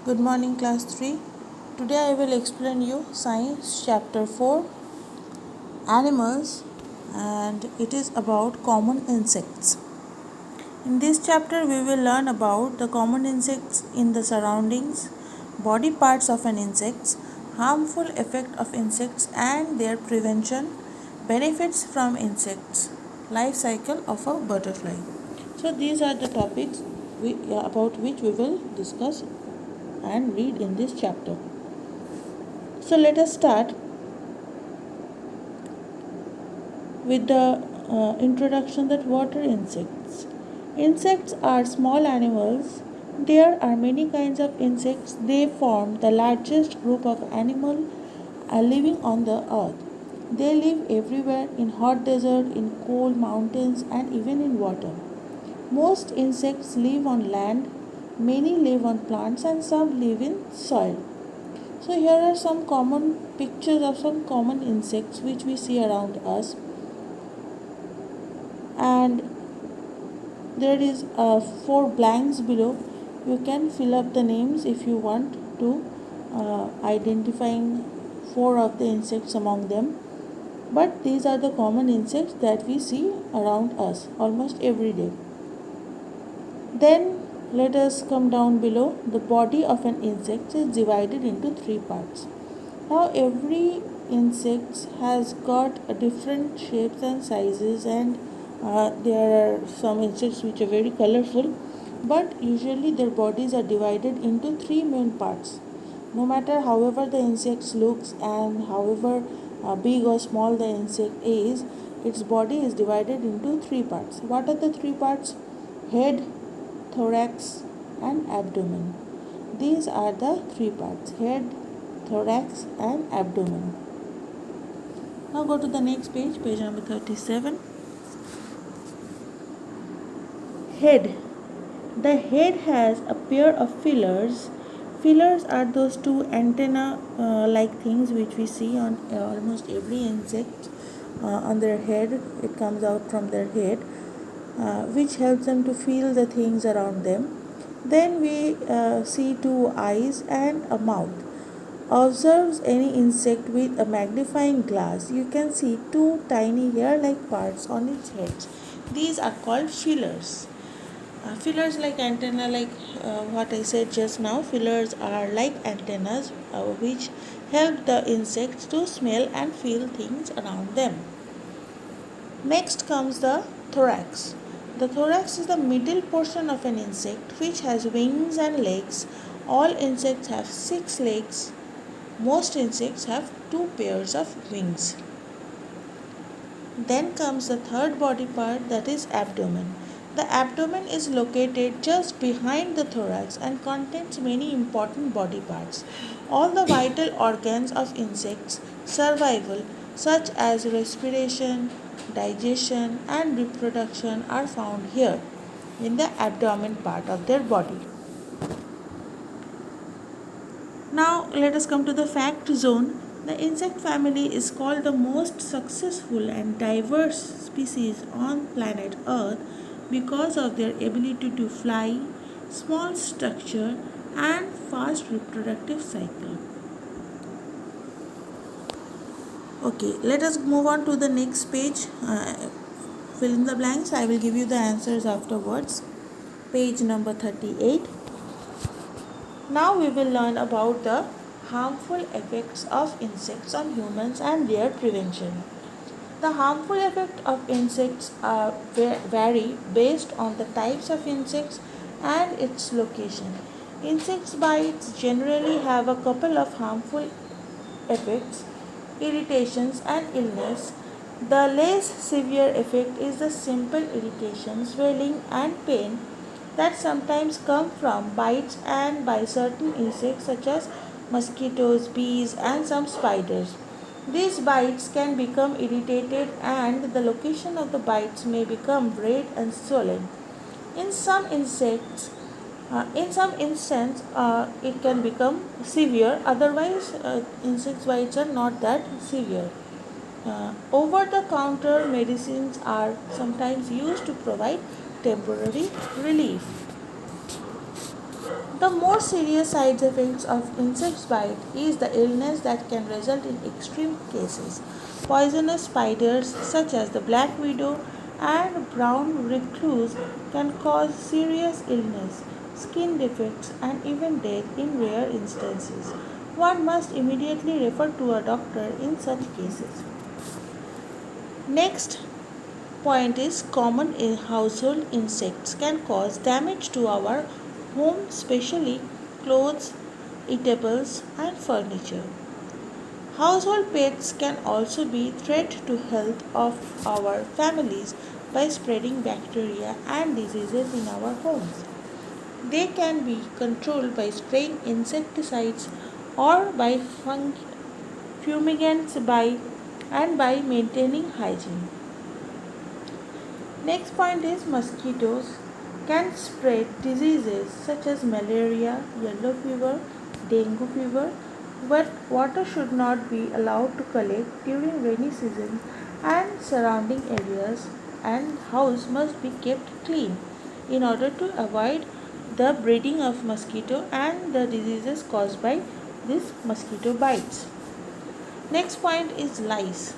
Good morning, class 3. Today I will explain you science chapter 4 animals, and it is about common insects. In this chapter we will learn about the common insects in the surroundings, body parts of an insect, harmful effect of insects and their prevention, benefits from insects, life cycle of a butterfly. So these are the topics about which we will discuss and read in this chapter. So let us start with the introduction that what are insects. Insects are small animals. There are many kinds of insects. They form the largest group of animals living on the earth. They live everywhere, in hot desert, in cold mountains, and even in water. Most insects live on land, many live on plants, and some live in soil. So here are some common pictures of some common insects which we see around us, and there is 4 blanks below. You can fill up the names if you want to identifying 4 of the insects among them. But these are the common insects that we see around us almost every day. Then let us come down below. The body of an insect is divided into 3 parts. Now every insect has got different shapes and sizes, and there are some insects which are very colorful, but usually their bodies are divided into 3 main parts. No matter however the insect looks and however big or small the insect is, its body is divided into 3 parts. What are the 3 parts? Head, thorax, and abdomen. These are the 3 parts: head, thorax, and abdomen. Now go to the next page, page number 37. Head. The head has a pair of feelers. Feelers are those two antenna like things which we see on almost every insect on their head. It comes out from their head, which helps them to feel the things around them. Then we see 2 eyes and a mouth. Observes any insect with a magnifying glass. You can see 2 tiny hair-like parts on its head. These are called feelers. Feelers like antenna, like what I said just now. Feelers are like antennas which help the insects to smell and feel things around them. Next comes the thorax. The thorax is the middle portion of an insect which has wings and legs. All insects have 6 legs. Most insects have 2 pairs of wings. Then comes the third body part, that is abdomen. The abdomen is located just behind the thorax and contains many important body parts. All the vital organs of insects' survival, such as respiration, digestion, and reproduction, are found here in the abdomen part of their body. Now let us come to the fact zone. The insect family is called the most successful and diverse species on planet Earth because of their ability to fly, small structure, and fast reproductive cycle. Okay, let us move on to the next page. Fill in the blanks. I will give you the answers afterwards. Page number 38. Now we will learn about the harmful effects of insects on humans and their prevention. The harmful effects of insects vary based on the types of insects and its location. Insect bites generally have a couple of harmful effects: irritations and illness. The less severe effect is the simple irritation, swelling, and pain that sometimes come from bites and by certain insects such as mosquitoes, bees, and some spiders. These bites can become irritated and the location of the bites may become red and swollen. In some insects, in some instance, it can become severe. Otherwise, insect bites are not that severe. Over-the-counter medicines are sometimes used to provide temporary relief. The more serious side effects of insect bite is the illness that can result in extreme cases. Poisonous spiders such as the black widow and brown recluse can cause serious illness, skin defects, and even death in rare instances. One must immediately refer to a doctor in such cases. Next point is common household insects can cause damage to our home, especially clothes, eatables, and furniture. Household pets can also be threat to health of our families by spreading bacteria and diseases in our homes. They can be controlled by spraying insecticides or by fumigants by maintaining hygiene. Next point is mosquitoes can spread diseases such as malaria, yellow fever, dengue fever, but water should not be allowed to collect during rainy season and surrounding areas and house must be kept clean in order to avoid the breeding of mosquito and the diseases caused by these mosquito bites. Next point is lice.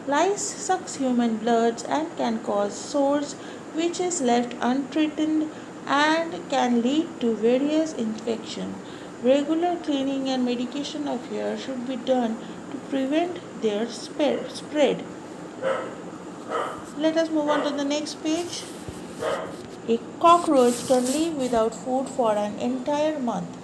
Lice sucks human blood and can cause sores which is left untreated and can lead to various infections. Regular cleaning and medication of hair should be done to prevent their spread. Let us move on to the next page. A cockroach can live without food for an entire month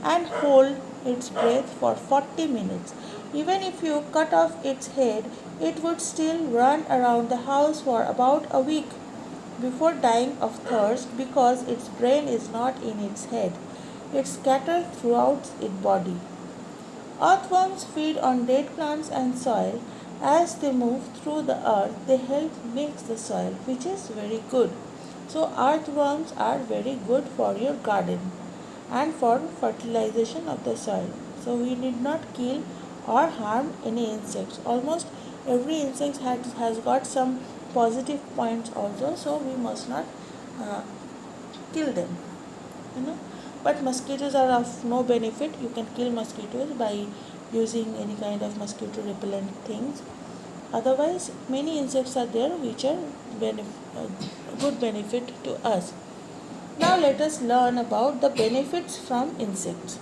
and hold its breath for 40 minutes. Even if you cut off its head, it would still run around the house for about a week before dying of thirst because its brain is not in its head. It's scattered throughout its body. Earthworms feed on dead plants and soil. As they move through the earth, they help mix the soil, which is very good. So, earthworms are very good for your garden and for fertilization of the soil. So, we need not kill or harm any insects. Almost every insect has got some positive points also, so we must not uh, kill them. You know, but mosquitoes are of no benefit. You can kill mosquitoes by using any kind of mosquito repellent things. Otherwise, many insects are there which are good benefit to us. Now let us learn about the benefits from insects.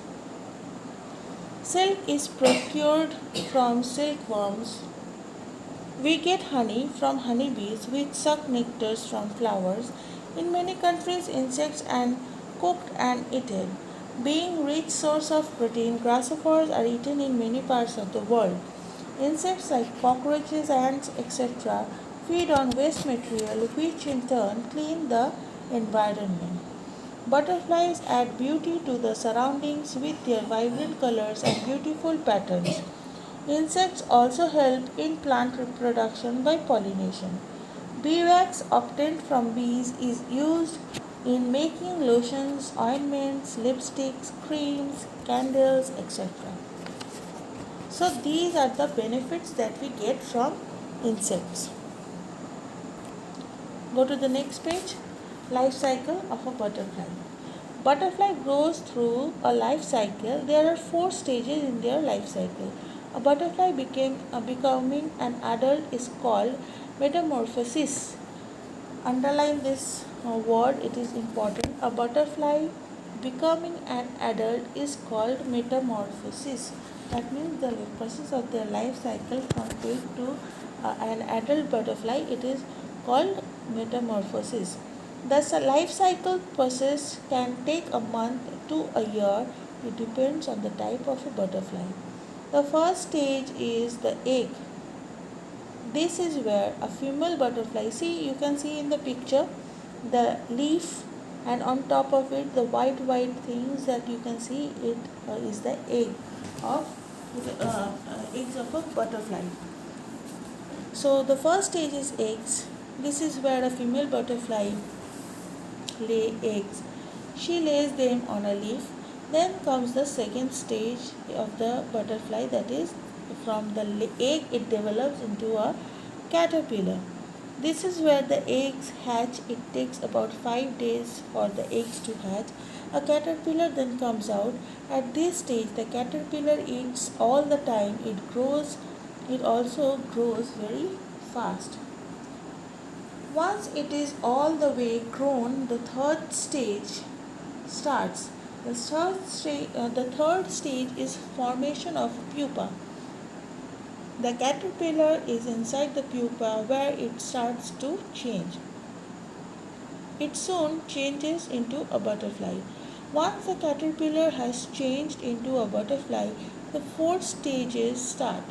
Silk is procured from silkworms. We get honey from honeybees which suck nectars from flowers. In many countries, insects are cooked and eaten. Being rich source of protein, grasshoppers are eaten in many parts of the world. Insects like cockroaches, ants, etc. feed on waste material which in turn clean the environment. Butterflies add beauty to the surroundings with their vibrant colors and beautiful patterns. Insects also help in plant reproduction by pollination. Beeswax obtained from bees is used in making lotions, ointments, lipsticks, creams, candles, etc. So these are the benefits that we get from insects. Go to the next page. Life cycle of a butterfly. Butterfly grows through a life cycle. There are 4 stages in their life cycle. A butterfly becoming an adult is called metamorphosis. Underline this word, it is important. A butterfly becoming an adult is called metamorphosis. That means the process of their life cycle from egg to an adult butterfly, it is called metamorphosis. Thus, a life cycle process can take a month to a year. It depends on the type of a butterfly. The first stage is the egg. This is where a female butterfly, see, you can see in the picture the leaf, and on top of it the white things that you can see, it is the of eggs of a butterfly. So the first stage is eggs. This is where a female butterfly lay eggs. She lays them on a leaf. Then comes the second stage of the butterfly, that is from the egg it develops into a caterpillar. This is where the eggs hatch. It takes about 5 days for the eggs to hatch. A caterpillar then comes out. At this stage, the caterpillar eats all the time. It also grows very fast. Once it is all the way grown, the third stage starts. The third stage is formation of pupa. The caterpillar is inside the pupa where it starts to change. It soon changes into a butterfly. Once the caterpillar has changed into a butterfly, the four stages start.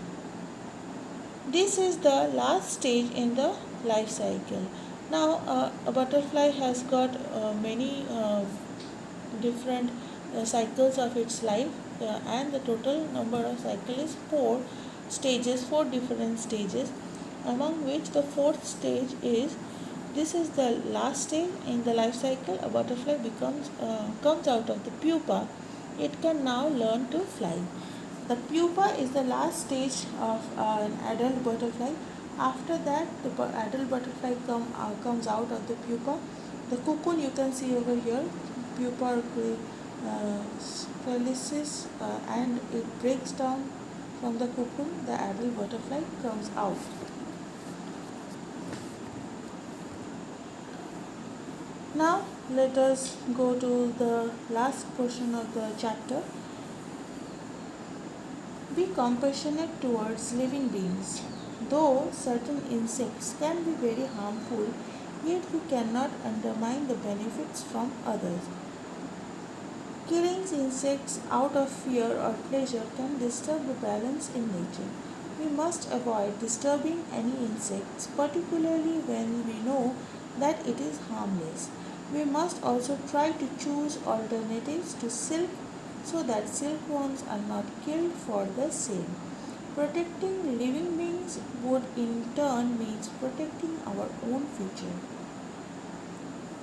This is the last stage in the life cycle. Now, a butterfly has got many different cycles of its life, and the total number of cycles is four different stages, among which the fourth stage is this is the last stage in the life cycle. A butterfly comes out of the pupa. It can now learn to fly. The pupa is the last stage of an adult butterfly. After that, the adult butterfly comes out of the pupa. The cocoon you can see over here, pupa felicis, and it breaks down from the cocoon. The adult butterfly comes out. Now let us go to the last portion of the chapter. Be compassionate towards living beings. Though certain insects can be very harmful, yet we cannot undermine the benefits from others. Killing insects out of fear or pleasure can disturb the balance in nature. We must avoid disturbing any insects, particularly when we know that it is harmless. We must also try to choose alternatives to silk so that silkworms are not killed for the same. Protecting living beings would in turn means protecting our own future.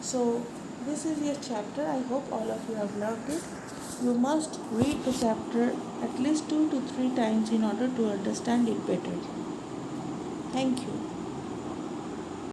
So this is your chapter. I hope all of you have loved it. You must read the chapter at least 2 to 3 times in order to understand it better. Thank you.